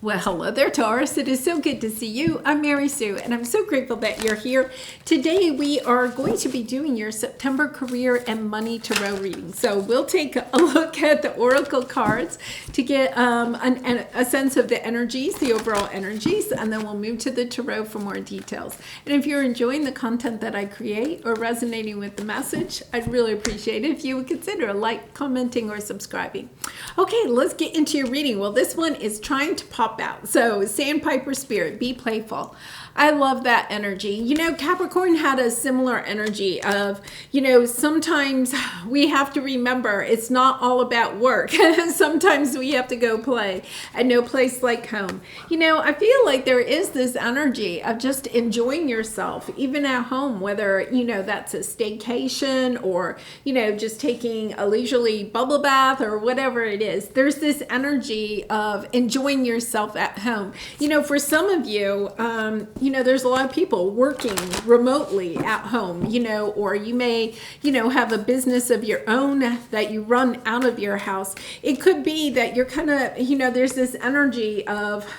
Well, hello there, Taurus. It is so good to see you. I'm Mary Sue, and I'm so grateful that you're here. Today, we are going to be doing your September career and money tarot reading. So we'll take a look at the oracle cards to get a sense of the energies, the overall energies, and then we'll move to the tarot for more details. And if you're enjoying the content that I create or resonating with the message, I'd really appreciate it if you would consider like, commenting, or subscribing. Okay, let's get into your reading. Well, this one is trying to pop out. So Sandpiper Spirit, be playful. I love that energy. You know, Capricorn had a similar energy of, you know, sometimes we have to remember it's not all about work. Sometimes we have to go play, and no place like home. You know, I feel like there is this energy of just enjoying yourself, even at home, whether, you know, that's a staycation or, you know, just taking a leisurely bubble bath or whatever it is. There's this energy of enjoying yourself at home. You know, for some of you, you know, there's a lot of people working remotely at home, you know, or you may, you know, have a business of your own that you run out of your house. It could be that you're kind of, you know, there's this energy of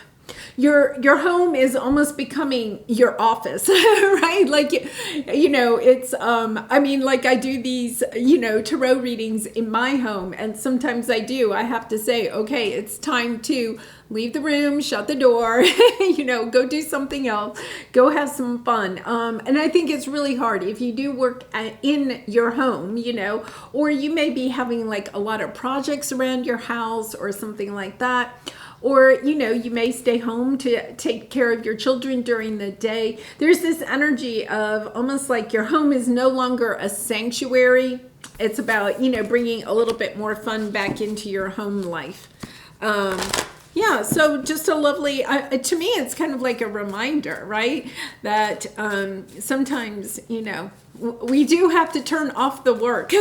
your home is almost becoming your office, right? Like, you know, it's, I mean, like I do these, you know, tarot readings in my home, and sometimes I have to say, okay, it's time to leave the room, shut the door, you know, go do something else, go have some fun. And I think it's really hard if you do work in your home, you know, or you may be having like a lot of projects around your house or something like that. Or, you know, you may stay home to take care of your children during the day. There's this energy of almost like your home is no longer a sanctuary. It's about, you know, bringing a little bit more fun back into your home life. Yeah, so just a lovely, to me, it's kind of like a reminder, right? That sometimes, you know, we do have to turn off the work.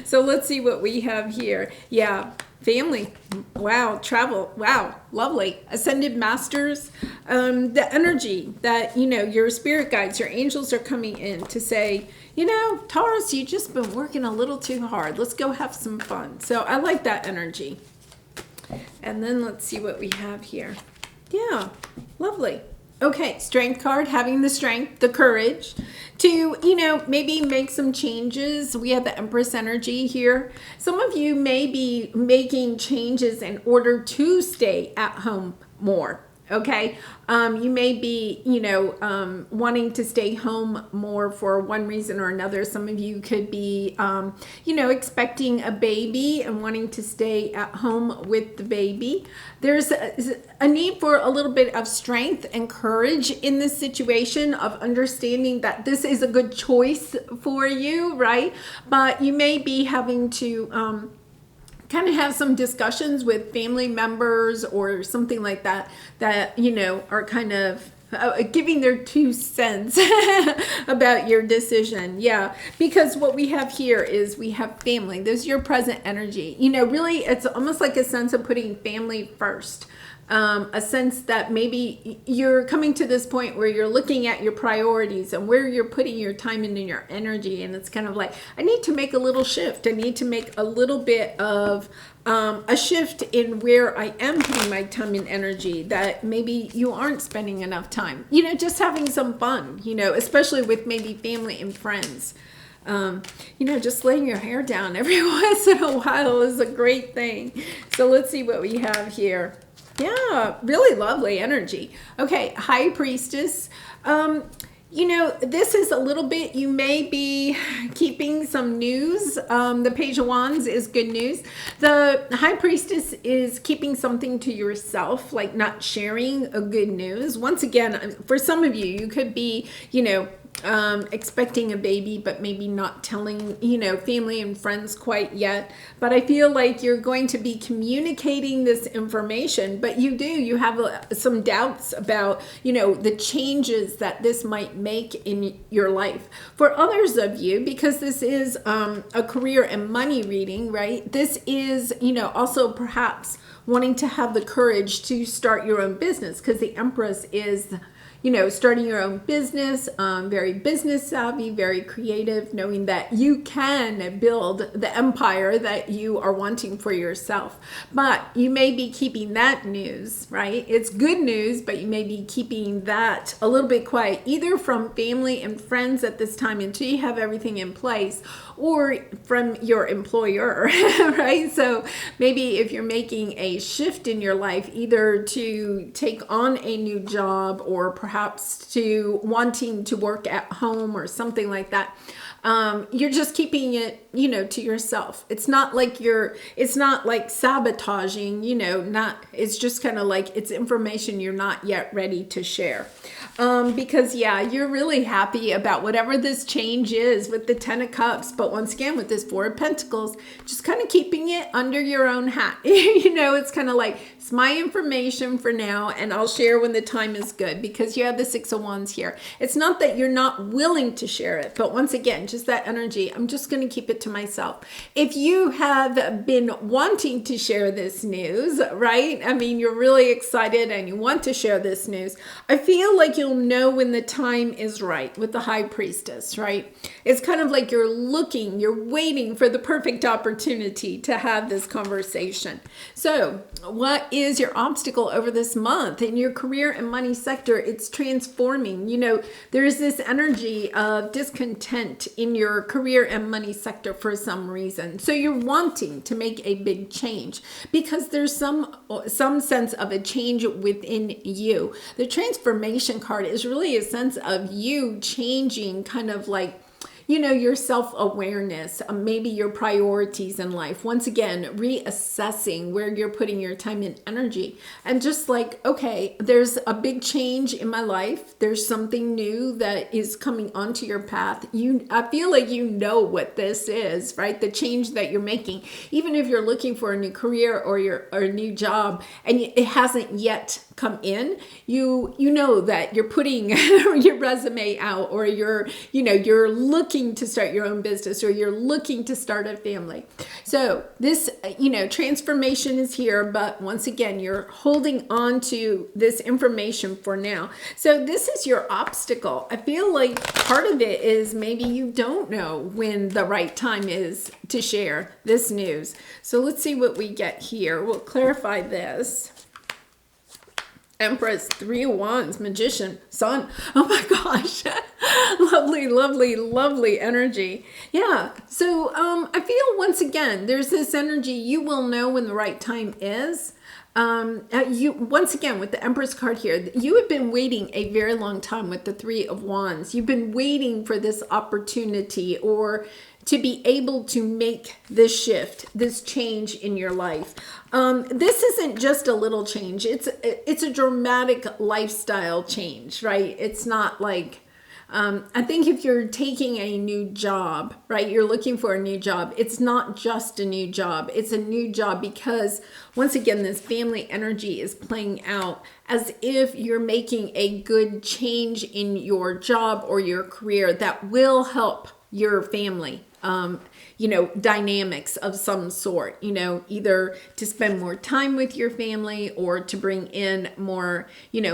So let's see what we have here. Yeah. Family, wow, travel, wow, lovely. Ascended Masters, the energy that, you know, your spirit guides, your angels are coming in to say, you know, Taurus, you've just been working a little too hard. Let's go have some fun. So I like that energy. And then let's see what we have here. Yeah, lovely. Okay, Strength card, having the strength, the courage to, you know, maybe make some changes. We have the Empress energy here. Some of you may be making changes in order to stay at home more. Okay, you may be, you know, wanting to stay home more for one reason or another. Some of you could be, you know, expecting a baby and wanting to stay at home with the baby. There's a need for a little bit of strength and courage in this situation of understanding that this is a good choice for you, right? But you may be having to, kind of have some discussions with family members or something like that, that, you know, are kind of giving their 2 cents about your decision. Yeah, because what we have here is we have family. This is your present energy. You know, really, it's almost like a sense of putting family first. A sense that maybe you're coming to this point where you're looking at your priorities and where you're putting your time and your energy. And it's kind of like, I need to make a little shift. I need to make a little bit of a shift in where I am putting my time and energy, that maybe you aren't spending enough time, you know, just having some fun, you know, especially with maybe family and friends. You know, just laying your hair down every once in a while is a great thing. So let's see what we have here. Yeah, really lovely energy. Okay, High Priestess. You know, this is a little bit, you may be keeping some news. The Page of Wands is good news. The High Priestess is keeping something to yourself, like not sharing a good news. Once again, for some of you, you could be, you know, expecting a baby, but maybe not telling, you know, family and friends quite yet. But I feel like you're going to be communicating this information, but you have some doubts about, you know, the changes that this might make in your life. For others of you, because this is a career and money reading, right? This is, you know, also perhaps wanting to have the courage to start your own business, because the Empress is, starting your own business, very business savvy, very creative, knowing that you can build the empire that you are wanting for yourself. But you may be keeping that news, right? It's good news, but you may be keeping that a little bit quiet, either from family and friends at this time until you have everything in place, or from your employer, right? So maybe if you're making a shift in your life, either to take on a new job or perhaps to wanting to work at home or something like that, you're just keeping it, to yourself. It's not like sabotaging, it's just kind of like it's information you're not yet ready to share. Because you're really happy about whatever this change is with the 10 of Cups. But once again, with this 4 of Pentacles, just kind of keeping it under your own hat. It's kind of like, it's my information for now, and I'll share when the time is good, because you have the 6 of Wands here. It's not that you're not willing to share it, but once again, just that energy, I'm just going to keep it to myself. If you have been wanting to share this news, right? I mean, you're really excited and you want to share this news. I feel like you'll know when the time is right with the High Priestess, right? It's kind of like you're waiting for the perfect opportunity to have this conversation. So what is your obstacle over this month in your career and money sector? It's transforming. There's this energy of discontent in your career and money sector for some reason. So you're wanting to make a big change because there's some sense of a change within you. The transformation card is really a sense of you changing, kind of like, your self-awareness, maybe your priorities in life. Once again, reassessing where you're putting your time and energy. And just like, okay, there's a big change in my life. There's something new that is coming onto your path. I feel like you know what this is, right? The change that you're making. Even if you're looking for a new career or a new job and it hasn't yet come in, you know that you're putting your resume out, or you're looking to start your own business, or you're looking to start a family. So this, transformation is here, but once again, you're holding on to this information for now. So this is your obstacle. I feel like part of it is maybe you don't know when the right time is to share this news. So let's see what we get here. We'll clarify this. Empress, 3 of Wands, Magician, Sun. Oh my gosh. Lovely, lovely, lovely energy. Yeah. So I feel once again, there's this energy. You will know when the right time is. Once again, with the Empress card here, you have been waiting a very long time with the 3 of Wands. You've been waiting for this opportunity, or to be able to make this shift, this change in your life. This isn't just a little change. It's a dramatic lifestyle change, right? It's not like, I think if you're taking a new job, right, you're looking for a new job, it's not just a new job. It's a new job because, once again, this family energy is playing out as if you're making a good change in your job or your career that will help your family. Dynamics of some sort, either to spend more time with your family or to bring in more,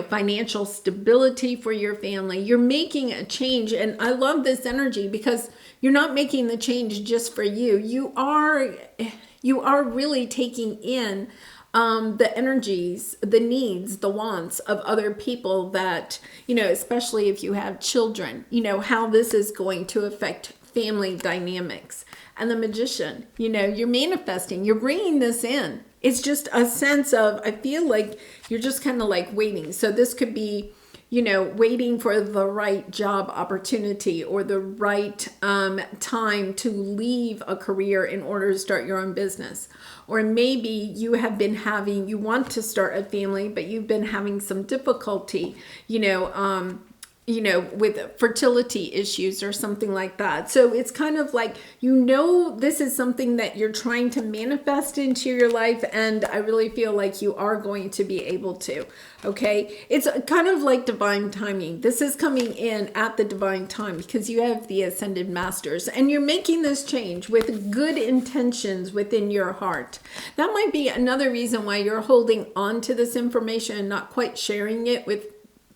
financial stability for your family. You're making a change. And I love this energy because you're not making the change just for you. You are really taking in the energies, the needs, the wants of other people that, especially if you have children, how this is going to affect family dynamics. And the Magician, you're manifesting, you're bringing this in. It's just a sense of, I feel like you're just kind of like waiting. So this could be, waiting for the right job opportunity or the right time to leave a career in order to start your own business. Or maybe you want to start a family, but you've been having some difficulty, with fertility issues or something like that. So it's kind of like, this is something that you're trying to manifest into your life. And I really feel like you are going to be able to, okay? It's kind of like divine timing. This is coming in at the divine time because you have the Ascended Masters and you're making this change with good intentions within your heart. That might be another reason why you're holding on to this information and not quite sharing it with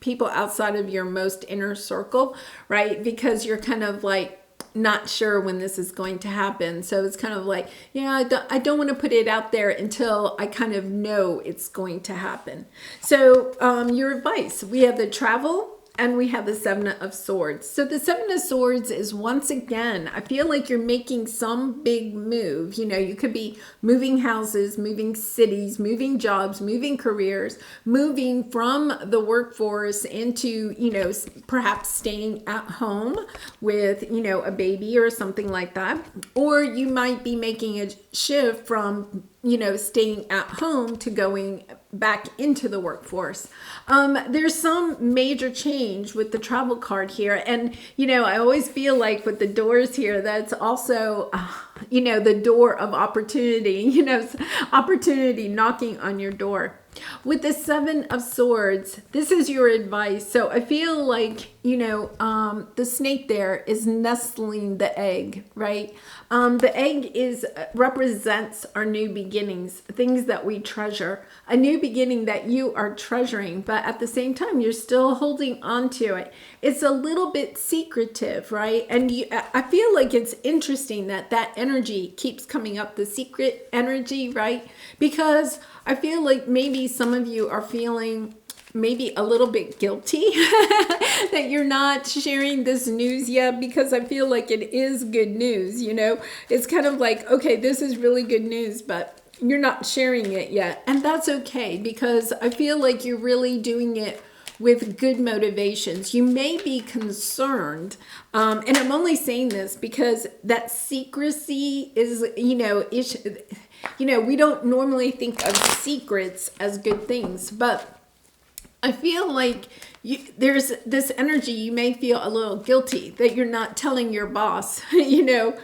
people outside of your most inner circle, right? Because you're kind of like not sure when this is going to happen. So it's kind of like, yeah, I don't want to put it out there until I kind of know it's going to happen. So your advice, we have the travel, and we have the Seven of Swords. So the Seven of Swords is, once again, I feel like you're making some big move. You know, you could be moving houses, moving cities, moving jobs, moving careers, moving from the workforce into, you know, perhaps staying at home with, you know, a baby or something like that. Or you might be making a shift from, you know, staying at home to going back into the workforce. There's some major change with the travel card here. And, you know, I always feel like with the doors here, that's also, you know, the door of opportunity, you know, opportunity knocking on your door. With the Seven of Swords, this is your advice. So I feel like, you know, the snake there is nestling the egg, right? The egg represents our new beginnings, things that we treasure, a new beginning that you are treasuring, but at the same time, you're still holding on to it. It's a little bit secretive, right? And I feel like it's interesting that energy keeps coming up, the secret energy, right? Because I feel like maybe some of you are feeling maybe a little bit guilty that you're not sharing this news yet, because I feel like it is good news, you know? It's kind of like, okay, this is really good news, but you're not sharing it yet. And that's okay, because I feel like you're really doing it with good motivations. You may be concerned, and I'm only saying this because that secrecy is, you know, we don't normally think of secrets as good things, but I feel like there's this energy. You may feel a little guilty that you're not telling your boss, you know.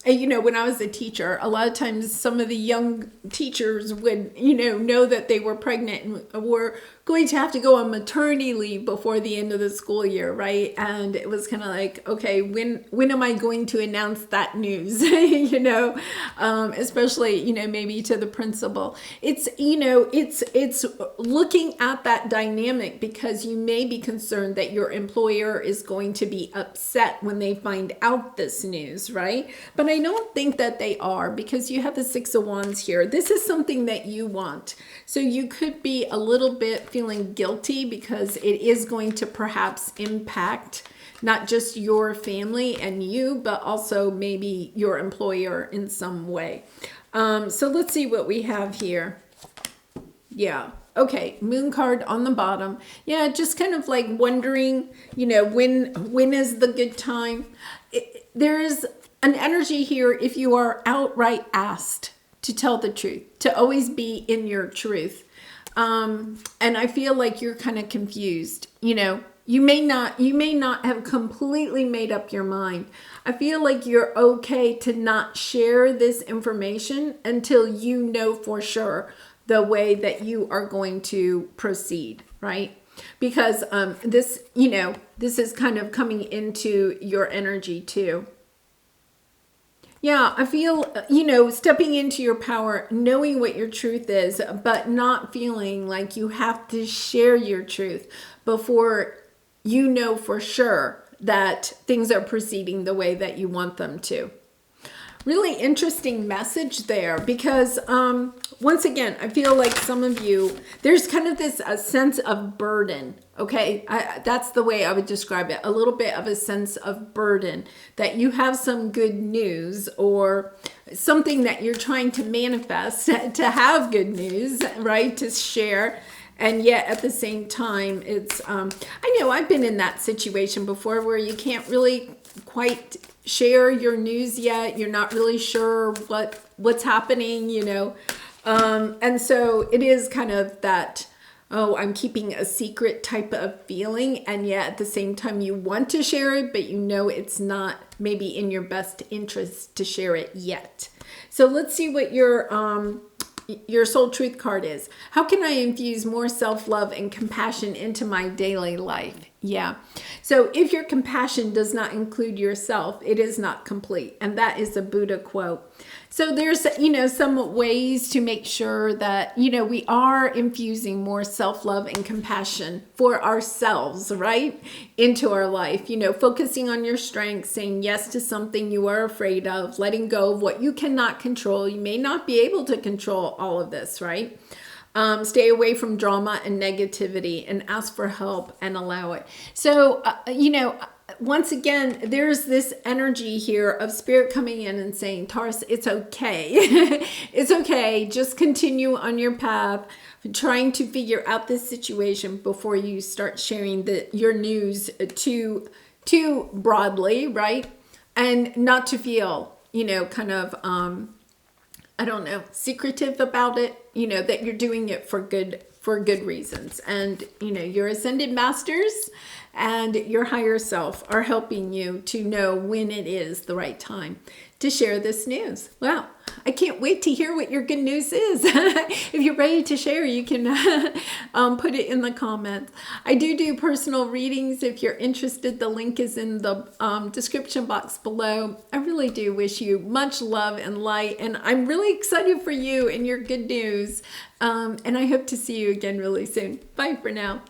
You know, when I was a teacher, a lot of times some of the young teachers would, you know that they were pregnant and were going to have to go on maternity leave before the end of the school year, right? And it was kind of like, okay, when am I going to announce that news? You know, especially, you know, maybe to the principal. It's, you know, it's looking at that dynamic, because you may be concerned that your employer is going to be upset when they find out this news, right? But I don't think that they are, because you have the Six of Wands here. This is something that you want. So you could be a little bit feeling guilty because it is going to perhaps impact not just your family and you, but also maybe your employer in some way. So let's see what we have here. Yeah. Okay, moon card on the bottom. Yeah, just kind of like wondering, you know, when is the good time? There is an energy here if you are outright asked to tell the truth, to always be in your truth. And I feel like you're kind of confused. You know, you may not have completely made up your mind. I feel like you're okay to not share this information until you know for sure the way that you are going to proceed, right? Because this, you know, this is kind of coming into your energy too. Yeah, I feel, you know, stepping into your power, knowing what your truth is, but not feeling like you have to share your truth before you know for sure that things are proceeding the way that you want them to. Really interesting message there, because once again, I feel like some of you, there's kind of this a sense of burden. Okay, that's the way I would describe it. A little bit of a sense of burden that you have some good news or something that you're trying to manifest to have good news, right? To share. And yet at the same time, it's, I know I've been in that situation before where you can't really quite share your news yet. You're not really sure what's happening, you know. And so it is kind of that, oh, I'm keeping a secret type of feeling. And yet at the same time, you want to share it, but you know it's not maybe in your best interest to share it yet. So let's see what your soul truth card is. How can I infuse more self-love and compassion into my daily life? Yeah. So if your compassion does not include yourself, it is not complete. And that is a Buddha quote. So there's, some ways to make sure that, we are infusing more self-love and compassion for ourselves, right? Into our life, focusing on your strengths, saying yes to something you are afraid of, letting go of what you cannot control. You may not be able to control all of this, right? Stay away from drama and negativity and ask for help and allow it. So, once again, there's this energy here of spirit coming in and saying, Taurus, it's okay. It's okay. Just continue on your path, trying to figure out this situation before you start sharing your news too broadly, right? And not to feel, kind of, I don't know, secretive about it, that you're doing it for good reasons. And, your ascended masters and your higher self are helping you to know when it is the right time to share this news. Wow. I can't wait to hear what your good news is. If you're ready to share, you can put it in the comments. I do personal readings. If you're interested, the link is in the description box below. I really do wish you much love and light, and I'm really excited for you and your good news. And I hope to see you again really soon. Bye for now.